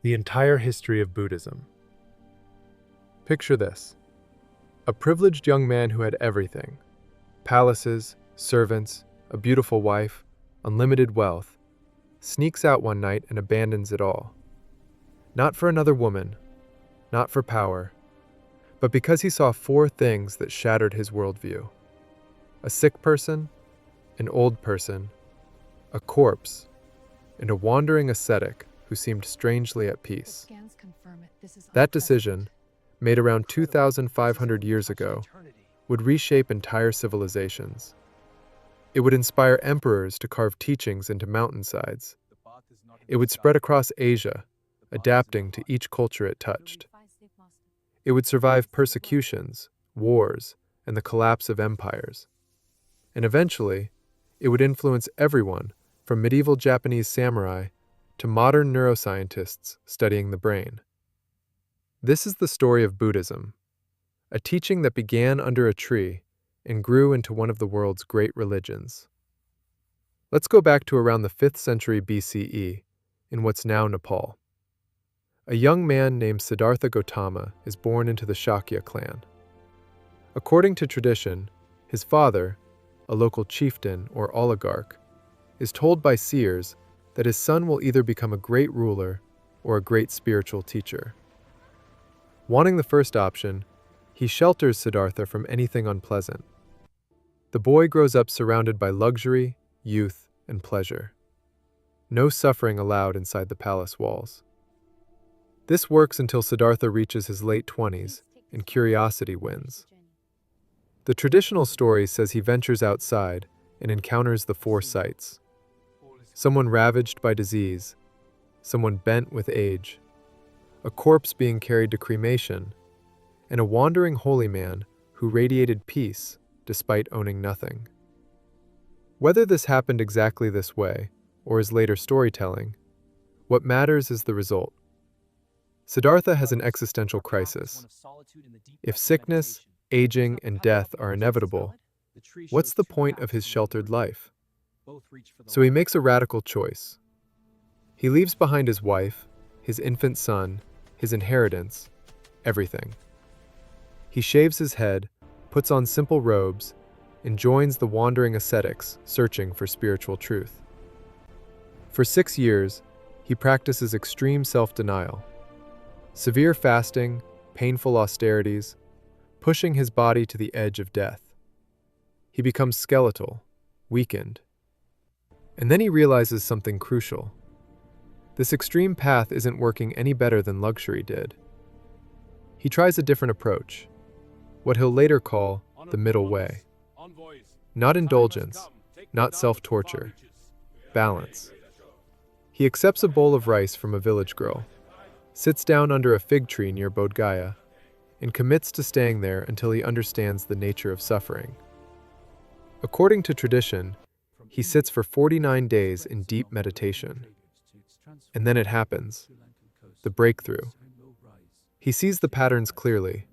The entire history of Buddhism. Picture this. A privileged young man who had everything: palaces, servants, a beautiful wife, unlimited wealth, sneaks out one night and abandons it all. Not for another woman, not for power, but because he saw four things that shattered his worldview: a sick person, an old person, a corpse, and a wandering ascetic who seemed strangely at peace. That decision, made around 2,500 years ago, would reshape entire civilizations. It would inspire emperors to carve teachings into mountainsides. It would spread across Asia, adapting to each culture it touched. It would survive persecutions, wars, and the collapse of empires. And eventually, it would influence everyone from medieval Japanese samurai to modern neuroscientists studying the brain. This is the story of Buddhism, a teaching that began under a tree and grew into one of the world's great religions. Let's go back to around the 5th century BCE, in what's now Nepal. A young man named Siddhartha Gautama is born into the Shakya clan. According to tradition, his father, a local chieftain or oligarch, is told by seers that his son will either become a great ruler or a great spiritual teacher. Wanting the first option, he shelters Siddhartha from anything unpleasant. The boy grows up surrounded by luxury, youth, and pleasure. No suffering allowed inside the palace walls. This works until Siddhartha reaches his late 20s and curiosity wins. The traditional story says he ventures outside and encounters the four sights: someone ravaged by disease, someone bent with age, a corpse being carried to cremation, and a wandering holy man who radiated peace despite owning nothing. Whether this happened exactly this way or is later storytelling, what matters is the result. Siddhartha has an existential crisis. If sickness, aging, and death are inevitable, what's the point of his sheltered life? So he makes a radical choice. He leaves behind his wife, his infant son, his inheritance, everything. He shaves his head, puts on simple robes, and joins the wandering ascetics searching for spiritual truth. For 6 years, he practices extreme self-denial, severe fasting, painful austerities, pushing his body to the edge of death. He becomes skeletal, weakened. And then he realizes something crucial. This extreme path isn't working any better than luxury did. He tries a different approach, what he'll later call the middle way. Not indulgence, not self-torture, balance. He accepts a bowl of rice from a village girl, sits down under a fig tree near Bodh Gaya, and commits to staying there until he understands the nature of suffering. According to tradition, he sits for 49 days in deep meditation. And then it happens, the breakthrough. He sees the patterns clearly,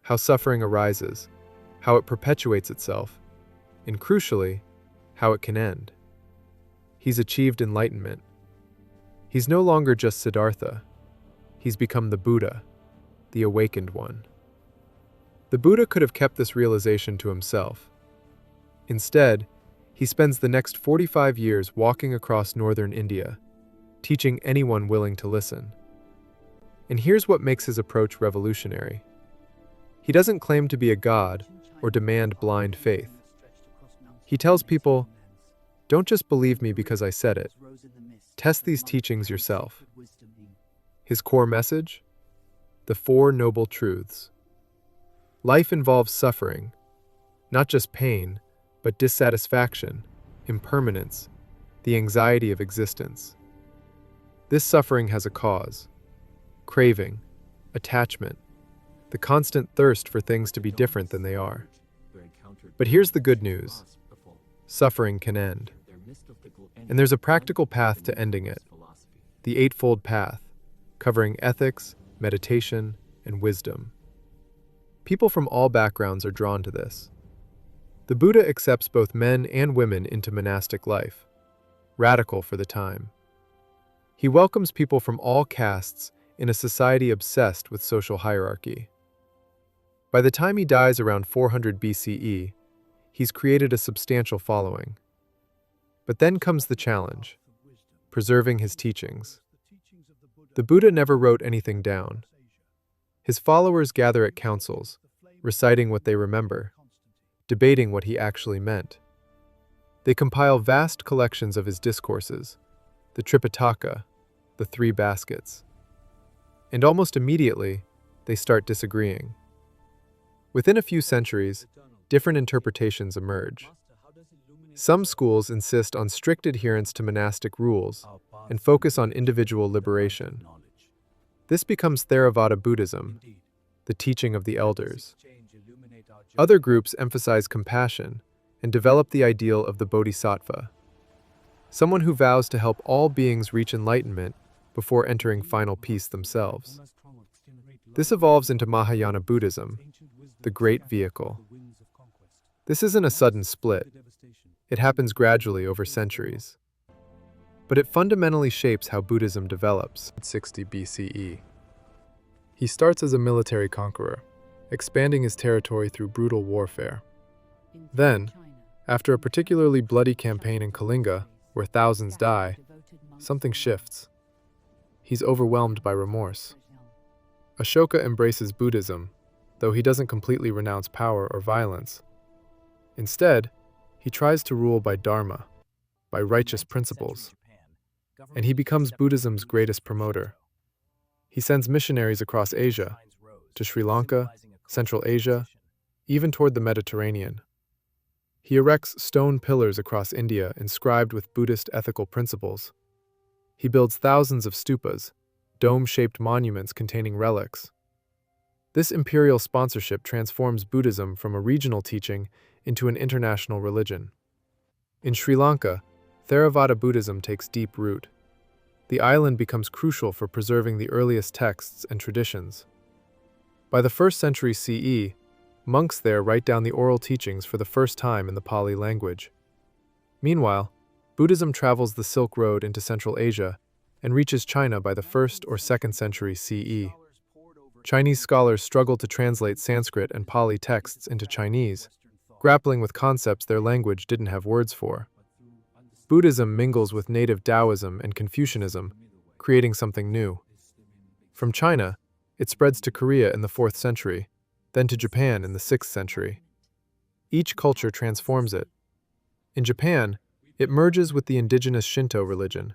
how suffering arises, how it perpetuates itself, and crucially, how it can end. He's achieved enlightenment. He's no longer just Siddhartha. He's become the Buddha, the awakened one. The Buddha could have kept this realization to himself. Instead, he spends the next 45 years walking across northern India, teaching anyone willing to listen. And here's what makes his approach revolutionary. He doesn't claim to be a god or demand blind faith. He tells people, don't just believe me because I said it. Test these teachings yourself. His core message? The Four Noble Truths. Life involves suffering, not just pain, but dissatisfaction, impermanence, the anxiety of existence. This suffering has a cause: craving, attachment, the constant thirst for things to be different than they are. But here's the good news: suffering can end. And there's a practical path to ending it: the Eightfold Path, covering ethics, meditation, and wisdom. People from all backgrounds are drawn to this. The Buddha accepts both men and women into monastic life, radical for the time. He welcomes people from all castes in a society obsessed with social hierarchy. By the time he dies around 400 BCE, he's created a substantial following. But then comes the challenge: preserving his teachings. The Buddha never wrote anything down. His followers gather at councils, reciting what they remember, debating what he actually meant. They compile vast collections of his discourses, the Tripitaka, the Three Baskets. And almost immediately, they start disagreeing. Within a few centuries, different interpretations emerge. Some schools insist on strict adherence to monastic rules and focus on individual liberation. This becomes Theravada Buddhism, the teaching of the elders. Other groups emphasize compassion and develop the ideal of the bodhisattva, someone who vows to help all beings reach enlightenment before entering final peace themselves. This evolves into Mahayana Buddhism, the Great Vehicle. This isn't a sudden split. It happens gradually over centuries. But it fundamentally shapes how Buddhism develops. 60 BCE. He starts as a military conqueror, expanding his territory through brutal warfare. Then, after a particularly bloody campaign in Kalinga, where thousands die, something shifts. He's overwhelmed by remorse. Ashoka embraces Buddhism, though he doesn't completely renounce power or violence. Instead, he tries to rule by dharma, by righteous principles, and he becomes Buddhism's greatest promoter. He sends missionaries across Asia, to Sri Lanka, Central Asia, even toward the Mediterranean. He erects stone pillars across India inscribed with Buddhist ethical principles. He builds thousands of stupas, dome-shaped monuments containing relics. This imperial sponsorship transforms Buddhism from a regional teaching into an international religion. In Sri Lanka, Theravada Buddhism takes deep root. The island becomes crucial for preserving the earliest texts and traditions. By the 1st century CE, monks there write down the oral teachings for the first time in the Pali language. Meanwhile, Buddhism travels the Silk Road into Central Asia and reaches China by the 1st or 2nd century CE. Chinese scholars struggle to translate Sanskrit and Pali texts into Chinese, grappling with concepts their language didn't have words for. Buddhism mingles with native Taoism and Confucianism, creating something new. From China, it spreads to Korea in the 4th century, then to Japan in the 6th century. Each culture transforms it. In Japan, it merges with the indigenous Shinto religion.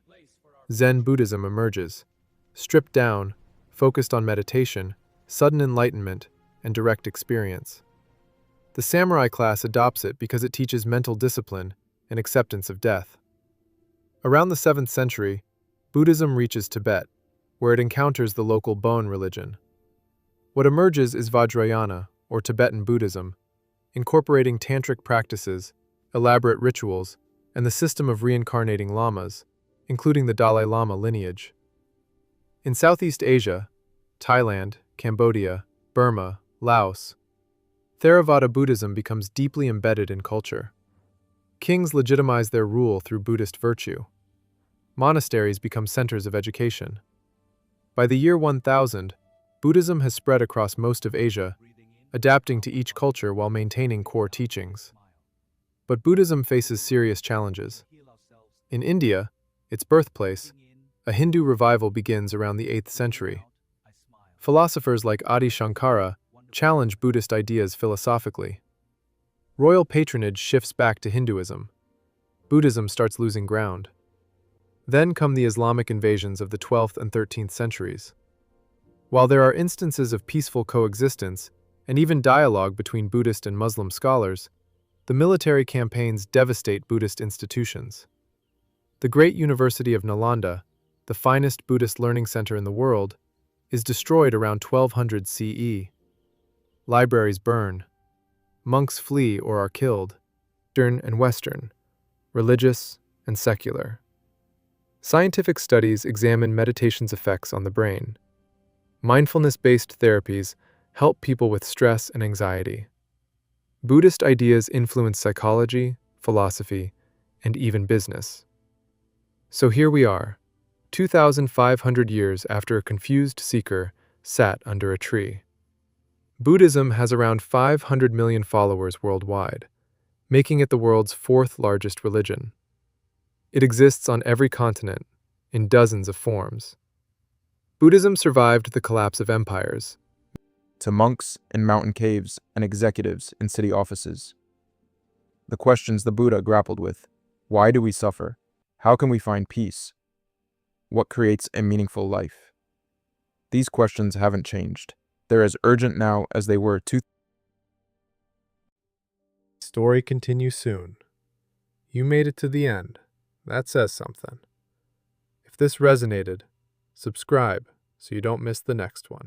Zen Buddhism emerges, stripped down, focused on meditation, sudden enlightenment, and direct experience. The samurai class adopts it because it teaches mental discipline and acceptance of death. Around the 7th century, Buddhism reaches Tibet, where it encounters the local Bon religion. What emerges is Vajrayana, or Tibetan Buddhism, incorporating tantric practices, elaborate rituals, and the system of reincarnating lamas, including the Dalai Lama lineage. In Southeast Asia, Thailand, Cambodia, Burma, Laos, Theravada Buddhism becomes deeply embedded in culture. Kings legitimize their rule through Buddhist virtue. Monasteries become centers of education. By the year 1000, Buddhism has spread across most of Asia, adapting to each culture while maintaining core teachings. But Buddhism faces serious challenges. In India, its birthplace, a Hindu revival begins around the 8th century. Philosophers like Adi Shankara challenge Buddhist ideas philosophically. Royal patronage shifts back to Hinduism. Buddhism starts losing ground. Then come the Islamic invasions of the 12th and 13th centuries. While there are instances of peaceful coexistence and even dialogue between Buddhist and Muslim scholars, the military campaigns devastate Buddhist institutions. The great University of Nalanda, the finest Buddhist learning center in the world, is destroyed around 1200 CE. Libraries burn. Monks flee or are killed. Eastern and Western, religious and secular. Scientific studies examine meditation's effects on the brain. Mindfulness-based therapies help people with stress and anxiety. Buddhist ideas influence psychology, philosophy, and even business. So here we are, 2,500 years after a confused seeker sat under a tree. Buddhism has around 500 million followers worldwide, making it the world's fourth largest religion. It exists on every continent, in dozens of forms. Buddhism survived the collapse of empires, to monks in mountain caves and executives in city offices. The questions the Buddha grappled with: why do we suffer? How can we find peace? What creates a meaningful life? These questions haven't changed. They're as urgent now as they were Story continues soon. You made it to the end. That says something. If this resonated, subscribe so you don't miss the next one.